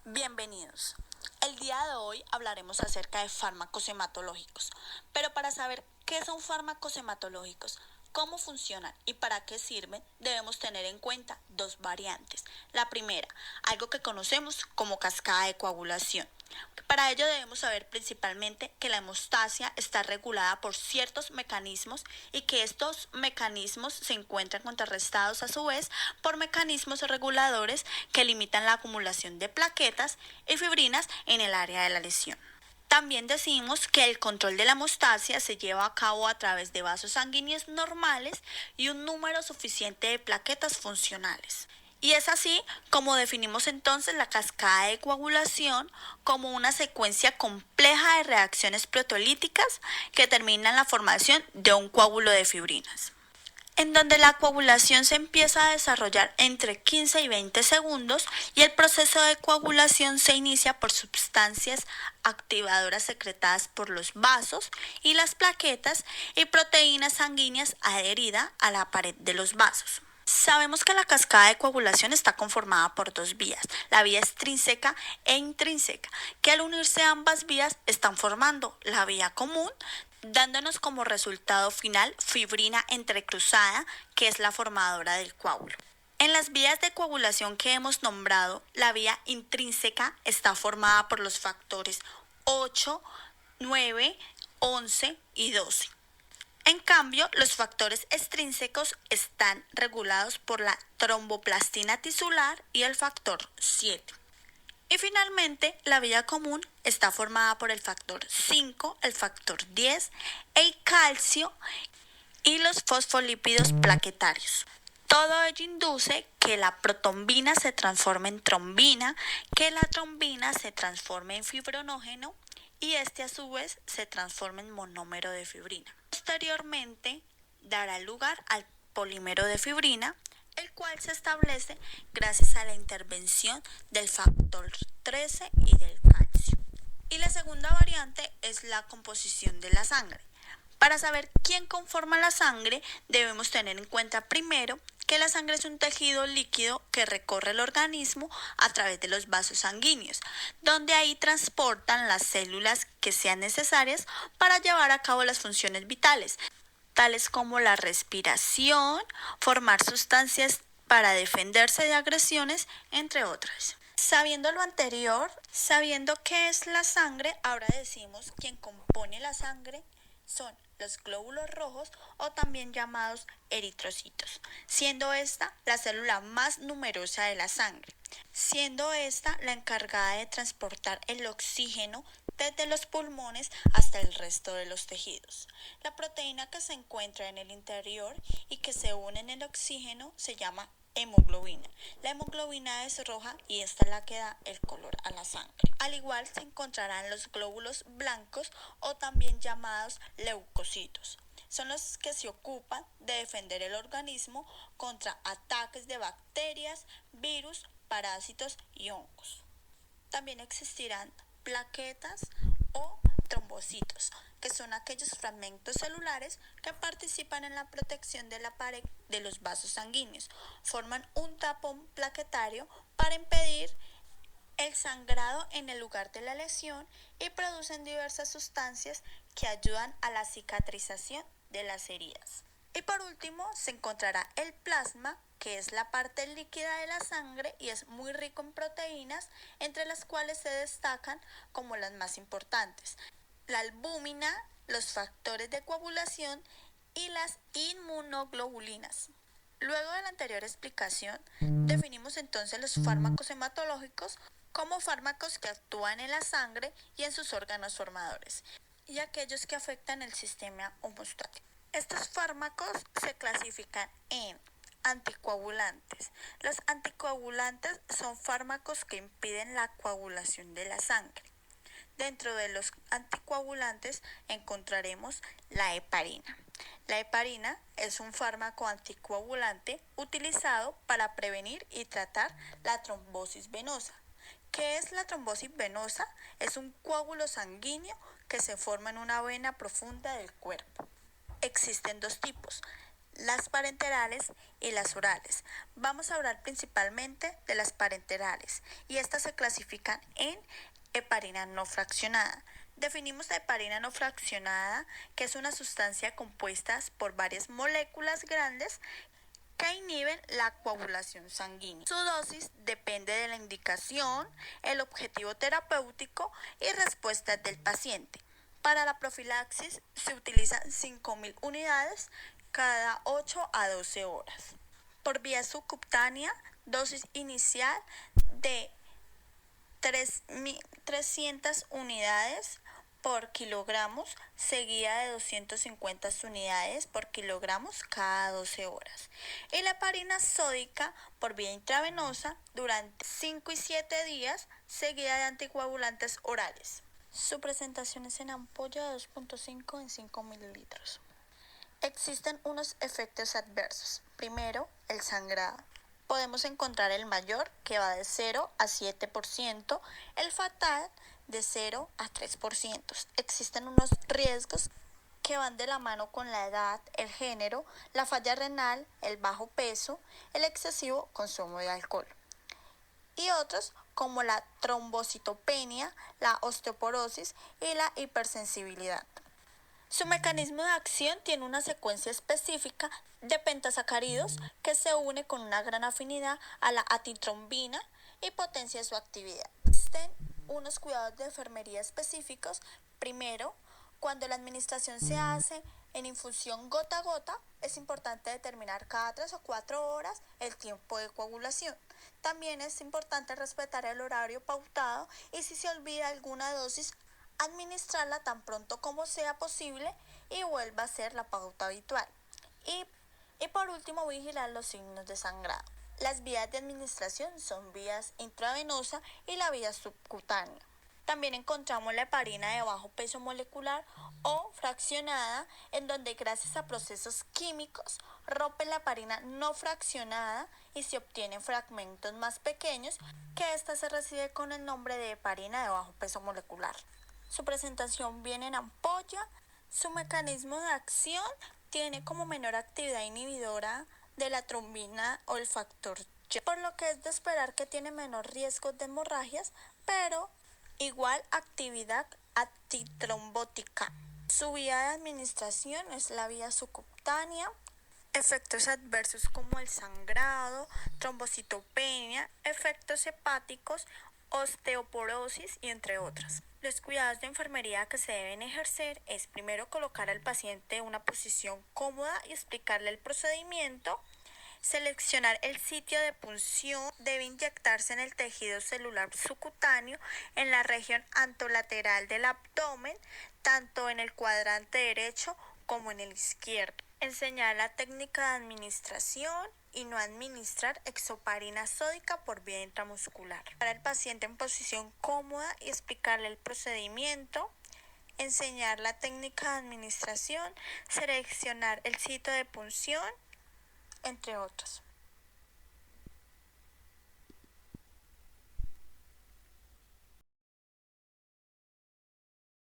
Bienvenidos. El día de hoy hablaremos acerca de fármacos hematológicos, pero para saber qué son fármacos hematológicos, cómo funcionan y para qué sirven, debemos tener en cuenta dos variantes. La primera, algo que conocemos como cascada de coagulación. Para ello debemos saber principalmente que la hemostasia está regulada por ciertos mecanismos y que estos mecanismos se encuentran contrarrestados a su vez por mecanismos reguladores que limitan la acumulación de plaquetas y fibrinas en el área de la lesión. También decimos que el control de la hemostasia se lleva a cabo a través de vasos sanguíneos normales y un número suficiente de plaquetas funcionales. Y es así como definimos entonces la cascada de coagulación como una secuencia compleja de reacciones proteolíticas que terminan en la formación de un coágulo de fibrinas, en donde la coagulación se empieza a desarrollar entre 15 y 20 segundos y el proceso de coagulación se inicia por sustancias activadoras secretadas por los vasos y las plaquetas y proteínas sanguíneas adheridas a la pared de los vasos. Sabemos que la cascada de coagulación está conformada por dos vías, la vía extrínseca e intrínseca, que al unirse ambas vías están formando la vía común, dándonos como resultado final fibrina entrecruzada, que es la formadora del coágulo. En las vías de coagulación que hemos nombrado, la vía intrínseca está formada por los factores 8, 9, 11 y 12. En cambio, los factores extrínsecos están regulados por la tromboplastina tisular y el factor 7. Y finalmente, la vía común está formada por el factor 5, el factor 10, el calcio y los fosfolípidos plaquetarios. Todo ello induce que la protombina se transforme en trombina, que la trombina se transforme en fibrinógeno y este a su vez se transforma en monómero de fibrina. Posteriormente dará lugar al polímero de fibrina, el cual se establece gracias a la intervención del factor 13 y del calcio. Y la segunda variante es la composición de la sangre. Para saber quién conforma la sangre, debemos tener en cuenta primero que la sangre es un tejido líquido que recorre el organismo a través de los vasos sanguíneos, donde ahí transportan las células que sean necesarias para llevar a cabo las funciones vitales, tales como la respiración, formar sustancias para defenderse de agresiones, entre otras. Sabiendo lo anterior, sabiendo qué es la sangre, ahora decimos quién compone la sangre son los glóbulos rojos o también llamados eritrocitos, siendo esta la célula más numerosa de la sangre, siendo esta la encargada de transportar el oxígeno desde los pulmones hasta el resto de los tejidos. La proteína que se encuentra en el interior y que se une en el oxígeno se llama hemoglobina. La hemoglobina es roja y esta es la que da el color a la sangre. Al igual se encontrarán los glóbulos blancos o también llamados leucocitos. Son los que se ocupan de defender el organismo contra ataques de bacterias, virus, parásitos y hongos. También existirán plaquetas o trombocitos, que son aquellos fragmentos celulares que participan en la protección de la pared de los vasos sanguíneos. Forman un tapón plaquetario para impedir el sangrado en el lugar de la lesión y producen diversas sustancias que ayudan a la cicatrización de las heridas. Y por último se encontrará el plasma, que es la parte líquida de la sangre y es muy rico en proteínas, entre las cuales se destacan como las más importantes: la albúmina, los factores de coagulación y las inmunoglobulinas. Luego de la anterior explicación, definimos entonces los fármacos hematológicos como fármacos que actúan en la sangre y en sus órganos formadores, y aquellos que afectan el sistema hemostático. Estos fármacos se clasifican en anticoagulantes. Los anticoagulantes son fármacos que impiden la coagulación de la sangre. Dentro de los anticoagulantes encontraremos la heparina. La heparina es un fármaco anticoagulante utilizado para prevenir y tratar la trombosis venosa. ¿Qué es la trombosis venosa? Es un coágulo sanguíneo que se forma en una vena profunda del cuerpo. Existen dos tipos: las parenterales y las orales. Vamos a hablar principalmente de las parenterales y estas se clasifican en heparina no fraccionada. Definimos la heparina no fraccionada, que es una sustancia compuesta por varias moléculas grandes que inhiben la coagulación sanguínea. Su dosis depende de la indicación, el objetivo terapéutico y respuestas del paciente. Para la profilaxis se utilizan 5.000 unidades cada 8 a 12 horas. Por vía subcutánea, dosis inicial de 300 unidades por kilogramos, seguida de 250 unidades por kilogramos cada 12 horas. Y la heparina sódica por vía intravenosa durante 5 y 7 días, seguida de anticoagulantes orales. Su presentación es en ampolla de 2.5 en 5 mililitros. Existen unos efectos adversos. Primero, el sangrado. Podemos encontrar el mayor, que va de 0 a 7%, el fatal de 0 a 3%. Existen unos riesgos que van de la mano con la edad, el género, la falla renal, el bajo peso, el excesivo consumo de alcohol. Y otros como la trombocitopenia, la osteoporosis y la hipersensibilidad. Su mecanismo de acción tiene una secuencia específica de pentasacáridos que se une con una gran afinidad a la atitrombina y potencia su actividad. Existen unos cuidados de enfermería específicos. Primero, cuando la administración se hace en infusión gota a gota, es importante determinar cada 3 o 4 horas el tiempo de coagulación. También es importante respetar el horario pautado y si se olvida alguna dosis, administrarla tan pronto como sea posible y vuelva a ser la pauta habitual. Y por último, vigilar los signos de sangrado. Las vías de administración son vías intravenosa y la vía subcutánea. También encontramos la heparina de bajo peso molecular o fraccionada, en donde gracias a procesos químicos rompen la heparina no fraccionada y se obtienen fragmentos más pequeños, que ésta se recibe con el nombre de heparina de bajo peso molecular. Su presentación viene en ampolla. Su mecanismo de acción tiene como menor actividad inhibidora de la trombina o el factor Y, por lo que es de esperar que tiene menor riesgo de hemorragias, pero igual actividad antitrombótica. Su vía de administración es la vía subcutánea. Efectos adversos como el sangrado, trombocitopenia, efectos hepáticos, osteoporosis y entre otras. Los cuidados de enfermería que se deben ejercer es primero colocar al paciente en una posición cómoda y explicarle el procedimiento. Seleccionar el sitio de punción. Debe inyectarse en el tejido celular subcutáneo en la región antolateral del abdomen, tanto en el cuadrante derecho como en el izquierdo. Enseñar la técnica de administración y no administrar hexoparina sódica por vía intramuscular. Para el paciente en posición cómoda y explicarle el procedimiento. Enseñar la técnica de administración, seleccionar el sitio de punción, entre otros.